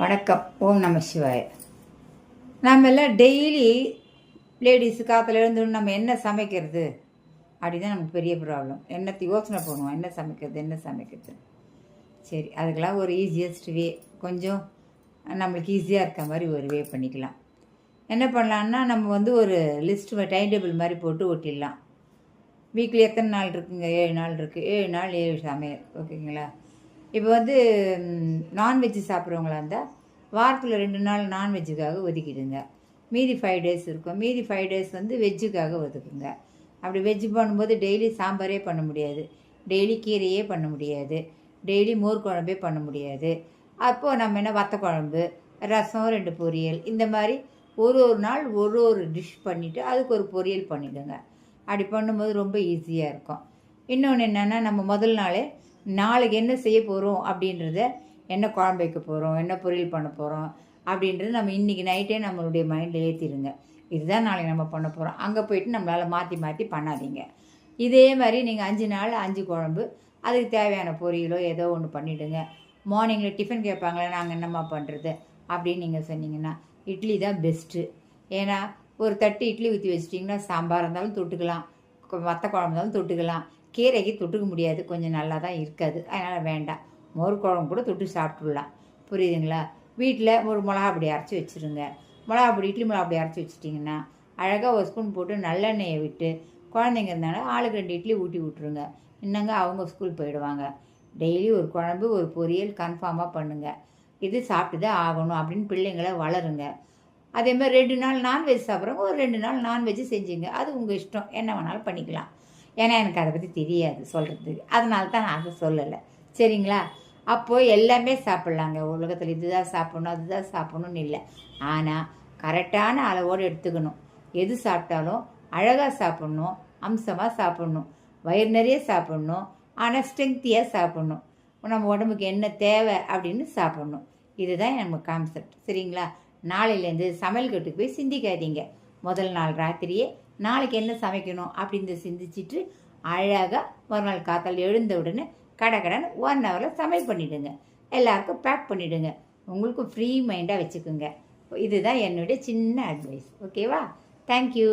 வணக்கம். ஓம் நம சிவாய. நம்ம எல்லாம் டெய்லி லேடிஸு காற்றுல எழுந்தோன்னு நம்ம என்ன சமைக்கிறது அப்படிதான் நமக்கு பெரிய ப்ராப்ளம். என்னத்தை யோசனை பண்ணுவோம், என்ன சமைக்கிறது. சரி, அதுக்கெல்லாம் ஒரு ஈஸியஸ்ட் வே, கொஞ்சம் நம்மளுக்கு ஈஸியாக இருக்க மாதிரி ஒரு வே பண்ணிக்கலாம். என்ன பண்ணலான்னா, நம்ம ஒரு லிஸ்ட்டு டைம் டேபிள் மாதிரி போட்டு ஒட்டிடலாம். வீக்லி எத்தனை நாள் இருக்குங்க? 7 நாள் இருக்குது. 7 நாள் 7 சமையல். ஓகேங்களா? இப்போ நான்வெஜ்ஜு சாப்பிட்றவங்களா இருந்தால் வாரத்தில் 2 நாள் நான்வெஜ்ஜுக்காக ஒதுக்கிடுங்க. மீதி 5 டேஸ் இருக்கும். மீதி 5 டேஸ் வெஜ்ஜுக்காக ஒதுக்குங்க. அப்படி வெஜ்ஜு பண்ணும்போது டெய்லி சாம்பாரே பண்ண முடியாது, டெய்லி கீரையே பண்ண முடியாது, டெய்லி மோர் குழம்பே பண்ண முடியாது. அப்போது நம்ம என்ன, வத்த குழம்பு, ரசம், 2 பொரியல், இந்த மாதிரி ஒரு நாள் ஒரு டிஷ் பண்ணிவிட்டு அதுக்கு ஒரு பொரியல் பண்ணிவிடுங்க. அப்படி பண்ணும்போது ரொம்ப ஈஸியாக இருக்கும். இன்னொன்று என்னென்னா, நம்ம முதல் நாளே நாளைக்கு என்ன செய்ய போகிறோம் அப்படின்றத, என்ன குழம்பு வைக்க போகிறோம், என்ன பொரியல் பண்ண போகிறோம் அப்படின்றது நம்ம இன்றைக்கி நைட்டே நம்மளுடைய மைண்டில் ஏற்றிடுங்க. இதுதான் நாளைக்கு நம்ம பண்ண போகிறோம். அங்கே போய்ட்டு நம்மளால் மாற்றி பண்ணாதீங்க. இதே மாதிரி நீங்கள் 5 நாள் 5 குழம்பு, அதுக்கு தேவையான பொரியலோ ஏதோ ஒன்று பண்ணிவிடுங்க. மார்னிங்கில் டிஃபன் கேட்பாங்களே, நாங்கள் என்னம்மா பண்ணுறது அப்படின்னு நீங்கள் சொன்னீங்கன்னா, இட்லி தான் பெஸ்ட்டு. ஏன்னா ஒரு தட்டு இட்லி ஊற்றி வச்சிட்டிங்கன்னா, சாம்பார் இருந்தாலும் தொட்டுக்கலாம், வத்த குழம்பு இருந்தாலும் தொட்டுக்கலாம். கீரைக்கு தொட்டுக்க முடியாது, கொஞ்சம் நல்லா தான் இருக்காது, அதனால் வேண்டாம். மோர் குழம்பு கூட தொட்டு சாப்பிட்டுடலாம். புரியுதுங்களா? வீட்டில் ஒரு மிளகா பொடி அரைச்சி வச்சுருங்க. மிளகா பொடி, இட்லி மிளகா பொடி அரைச்சி வச்சிட்டிங்கன்னா, அழகாக ஒரு ஸ்பூன் போட்டு நல்லெண்ணெயை விட்டு, குழந்தைங்க இருந்தாலும் ஆளுக்கு 2 இட்லி ஊட்டி விட்ருங்க. இன்னங்க அவங்க ஸ்கூல் போயிடுவாங்க. டெய்லி ஒரு குழம்பு ஒரு பொரியல் கன்ஃபார்மாக பண்ணுங்கள். இது சாப்பிட்டு தான் ஆகணும் அப்படின்னு பிள்ளைங்களை வளருங்க. அதேமாதிரி 2 நாள் நான்வெஜ் சாப்பிட்றவங்க ஒரு 2 நாள் நான்வெஜ்ஜு செஞ்சுங்க. அது உங்கள் இஷ்டம், என்ன வேணாலும் பண்ணிக்கலாம். ஏன்னா எனக்கு அதை பற்றி தெரியாது சொல்கிறதுக்கு, அதனால தான் நான் அதை சொல்லலை. சரிங்களா? அப்போது எல்லாமே சாப்பிட்லாங்க. உலகத்தில் இதுதான் சாப்பிட்ணும் அதுதான் சாப்பிட்ணுன்னு இல்லை. ஆனால் கரெக்டான அளவோடு எடுத்துக்கணும். எது சாப்பிட்டாலும் அழகாக சாப்பிட்ணும், அம்சமாக சாப்பிட்ணும், வயிறு நிறைய சாப்பிட்ணும், ஆனால் ஸ்ட்ரென்த்தியாக சாப்பிட்ணும். நம்ம உடம்புக்கு என்ன தேவை அப்படின்னு சாப்பிட்ணும். இதுதான் நம்ம கான்செப்ட். சரிங்களா? நாளையிலேருந்து சமையல் கட்டுக்கு போய் சிந்திக்காதீங்க. முதல் நாள் ராத்திரியே நாளைக்கு என்ன சமைக்கணும் அப்படின்னு சிந்திச்சுட்டு அழகாக மறுநாள் காத்தால் எழுந்த உடனே கடன் 1 ஹவரில் சமையல் பண்ணிவிடுங்க. எல்லாருக்கும் பேக் பண்ணிவிடுங்க. உங்களுக்கு ஃப்ரீ மைண்டாக வச்சுக்கோங்க. இதுதான் என்னுடைய சின்ன அட்வைஸ். ஓகேவா? தேங்க்யூ.